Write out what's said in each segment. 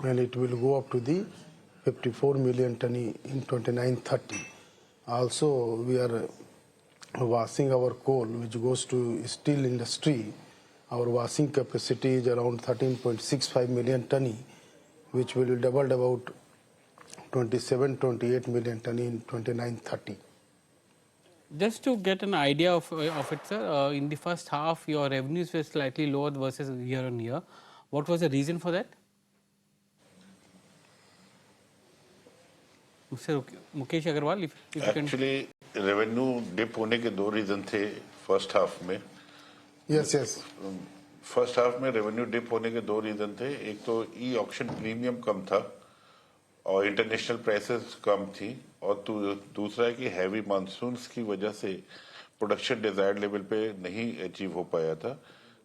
and it will go up to the 54 million ton in 29-30. Also, we are washing our coal, which goes to steel industry. Our washing capacity is around 13.65 million ton, which will double about 27-28 million ton in 29-30. Just to get an idea of it, sir, in the first half, your revenues were slightly lower versus year on year. What was the reason for that? Mr. Mukesh Agarwal, if you can. Actually, revenue dip होने के दो reason थे first half में. Yes. First half में revenue dip होने के दो reason थे. एक तो e-auction premium कम था और international prices कम थी और दूसरा है कि heavy monsoons की वजह से production desired level पे नहीं achieve हो पाया था,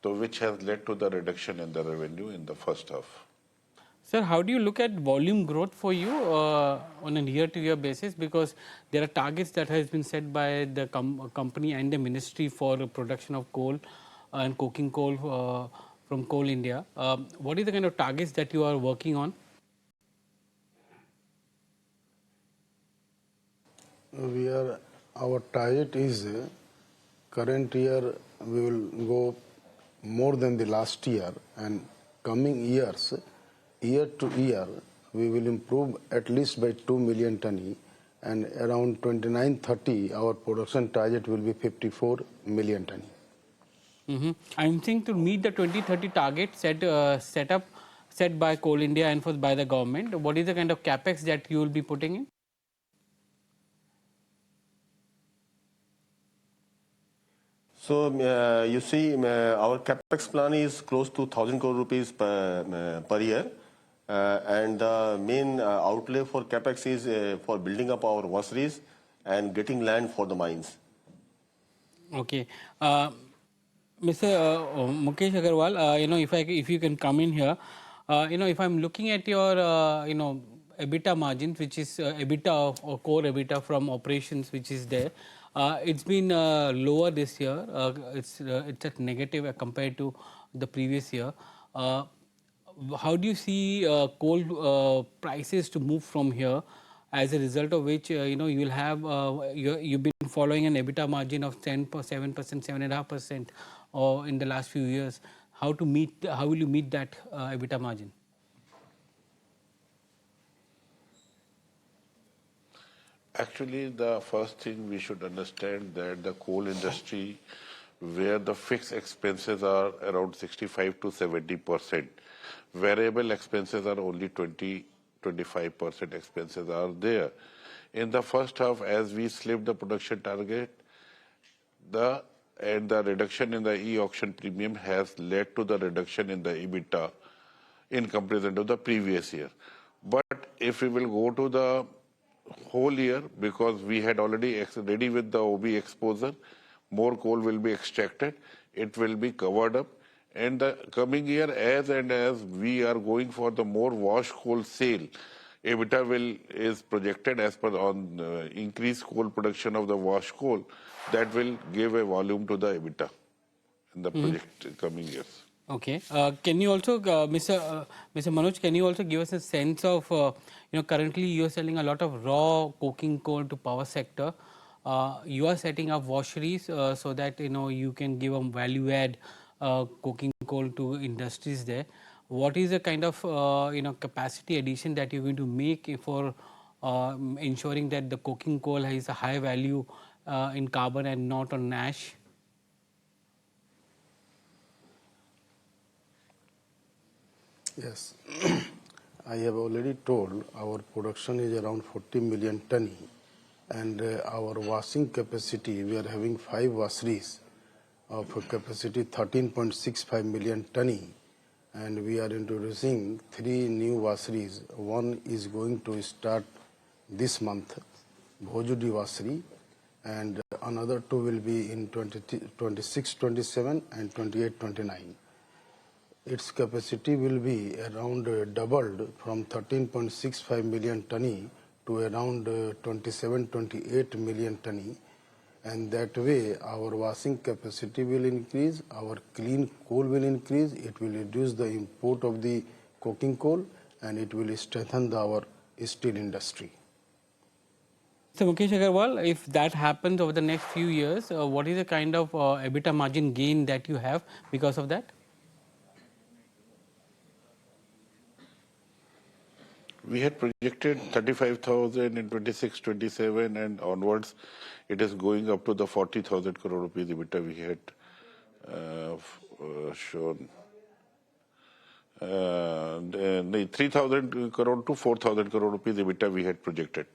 तो which has led to the reduction in the revenue in the first half. Sir, how do you look at volume growth for you on a year-to-year basis? Because there are targets that has been set by the company and the ministry for production of coal and coking coal from Coal India. What is the kind of targets that you are working on? Our target is current year we will go more than the last year, and coming years, year to year, we will improve at least by 2 million ton, and around 29-30, our production target will be 54 million ton. I'm saying to meet the 2030 target set by Coal India and by the government, what is the kind of capex that you will be putting in? So you see, our capex plan is close to 1,000 crore rupees per year. And the main outlay for capex is for building up our washeries and getting land for the mines. Okay, Mr. Mukesh Agarwal, if you can come in here, if I'm looking at your EBITDA margins, which is EBITDA or core EBITDA from operations, which is there, it's been lower this year. It's at negative compared to the previous year. How do you see coal prices to move from here, as a result of which you will have you've been following an EBITDA margin of 7%, 7.5% in the last few years. How will you meet that EBITDA margin? Actually, the first thing we should understand that the coal industry, where the fixed expenses are around 65 to 70%, variable expenses are only 20-25% expenses are there. In the first half, as we slipped the production target, the reduction in the e-auction premium has led to the reduction in the EBITDA in comparison to the previous year. But if we will go to the whole year, because we had already ready with the OB exposure, more coal will be extracted, it will be covered up. And the coming year, as we are going for the more wash coal sale, EBITDA is projected as per on increased coal production of the wash coal, that will give a volume to the EBITDA in the project coming years. Okay. Can you also, Mr. Manoj, can you also give us a sense of, currently you are selling a lot of raw coking coal to power sector. You are setting up washeries so that you can give a value add coking coal to industries there. What is the kind of capacity addition that you're going to make for ensuring that the coking coal has a high value in carbon and not on ash? Yes, I have already told our production is around 40 million ton, and our washing capacity, we are having 5 washeries of a capacity 13.65 million ton, and we are introducing 3 new washeries. One is going to start this month, Bhojudi washery, and another 2 will be in 26-27 and 28-29. Its capacity will be around doubled from 13.65 million ton to around 27-28 million ton, and that way our washing capacity will increase, our clean coal will increase, it will reduce the import of the coking coal, and it will strengthen our steel industry. So Mukesh Agarwal, if that happens over the next few years, what is the kind of EBITDA margin gain that you have because of that? We had projected 35,000 in 26-27 and onwards. It is going up to the 40,000 crore rupees EBITDA we had shown. The 3,000 crore to 4,000 crore rupees EBITDA we had projected.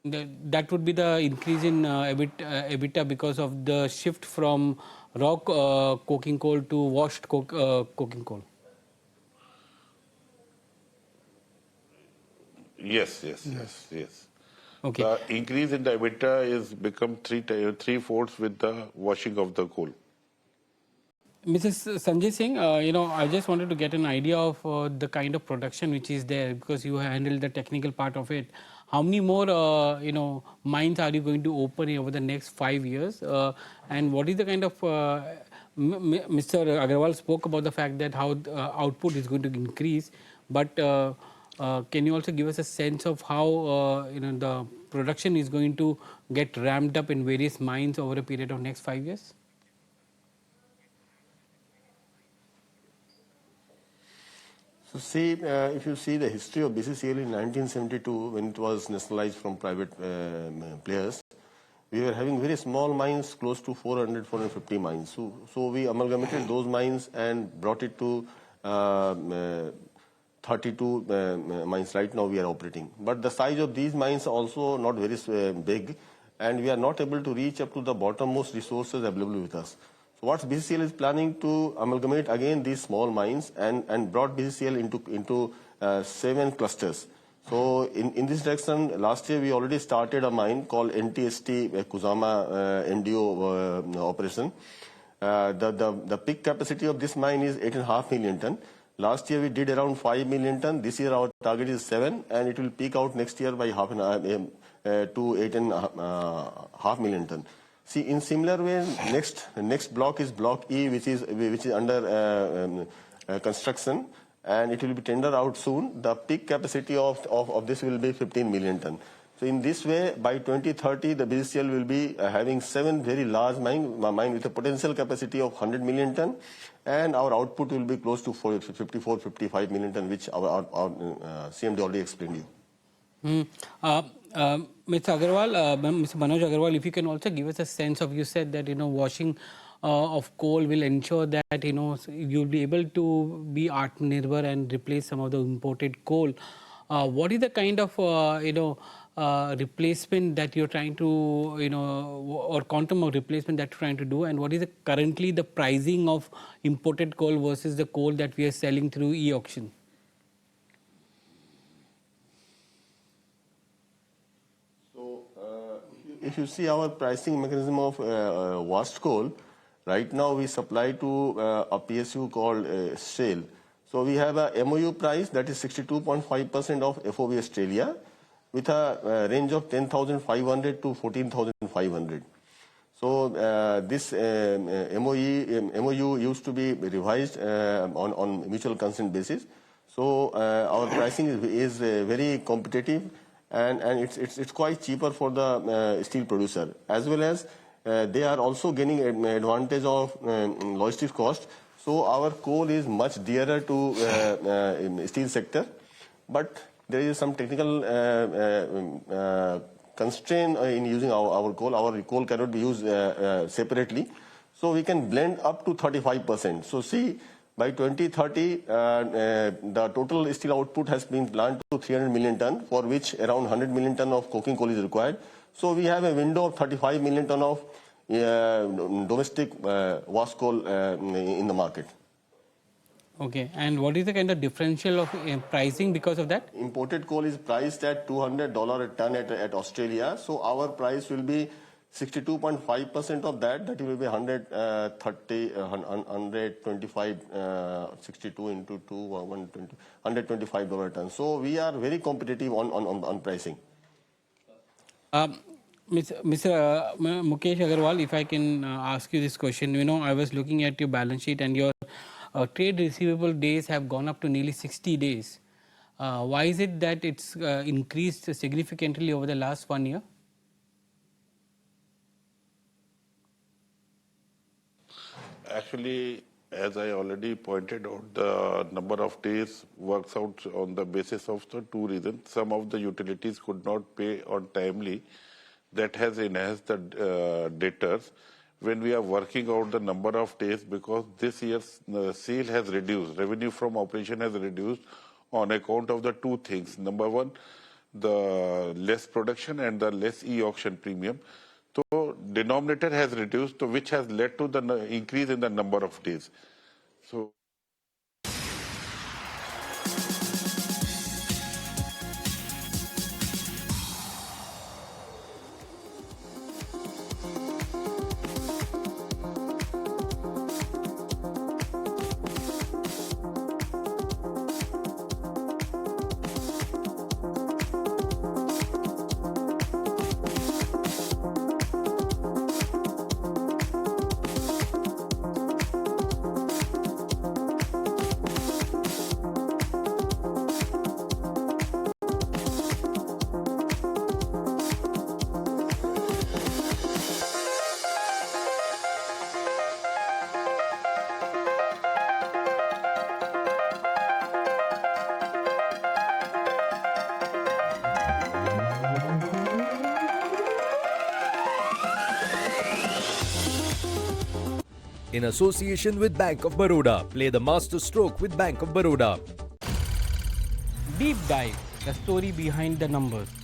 That would be the increase in EBITDA because of the shift from raw coking coal to washed coking coal. Yes. Okay. The increase in the EBITDA is become three-fourths with the washing of the coal. Mrs. Sanjay Singh, I just wanted to get an idea of the kind of production which is there because you handle the technical part of it. How many more, mines are you going to open over the next 5 years? And what is the kind of, Mr. Agarwal spoke about the fact that how output is going to increase, but can you also give us a sense of how, the production is going to get ramped up in various mines over a period of next 5 years? So see, if you see the history of BCCL in 1972, when it was nationalized from private players, we were having very small mines, close to 400, 450 mines. So we amalgamated those mines and brought it to 32 mines right now we are operating. But the size of these mines also not very big, and we are not able to reach up to the bottommost resources available with us. So what BCCL is planning to amalgamate again these small mines and brought BCCL into 7 clusters. So in this direction, last year we already started a mine called NTST Kuzama NDO operation. The peak capacity of this mine is 8.5 million ton. Last year we did around 5 million ton. This year our target is 7, and it will peak out next year by to 8.5 million ton. See, in similar way, next block is block E, which is under construction, and it will be tender out soon. The peak capacity of this will be 15 million ton. So in this way, by 2030, the BCCL will be having 7 very large mine with a potential capacity of 100 million ton, and our output will be close to 54-55 million ton, which our CMD already explained you. Mr. Agarwal, Mr. Manoj Agarwal, if you can also give us a sense of, you said that washing of coal will ensure that you'll be able to be Atmanirbhar and replace some of the imported coal. What is the kind of replacement that you're trying to or quantum of replacement that you're trying to do, and what is currently the pricing of imported coal versus the coal that we are selling through e-auction? If you see our pricing mechanism of washed coal, right now we supply to a PSU called SAIL. So we have a MOU price that is 62.5% of FOB Australia with a range of 10,500 to 14,500. So this MOU used to be revised on mutual consent basis. So our pricing is very competitive. And it's quite cheaper for the steel producer, as well as they are also gaining an advantage of logistics cost. So our coal is much dearer to steel sector, but there is some technical constraint in using our coal. Our coal cannot be used separately, so we can blend up to 35%. So see, by 2030, the total steel output has been planned to 300 million ton, for which around 100 million ton of coking coal is required. So we have a window of 35 million ton of domestic wash coal in the market. Okay, and what is the kind of differential of pricing because of that? Imported coal is priced at $200 a ton at Australia. So our price will be 62.5% of that. That will be 125, 62 into 2, $125 a ton. So we are very competitive on pricing. Mr. Mukesh Agarwal, if I can ask you this question, I was looking at your balance sheet and your trade receivable days have gone up to nearly 60 days. Why is it that it's increased significantly over the last 1 year? Actually, as I already pointed out, the number of days works out on the basis of the two reasons. Some of the utilities could not pay on timely. That has enhanced the debtors. When we are working out the number of days, because this year's sale has reduced, revenue from operation has reduced on account of the two things. Number one, the less production and the less e-auction premium. So denominator has reduced, so which has led to the increase in the number of days. So in association with Bank of Baroda. Play the master stroke with Bank of Baroda. Deep dive, the story behind the numbers.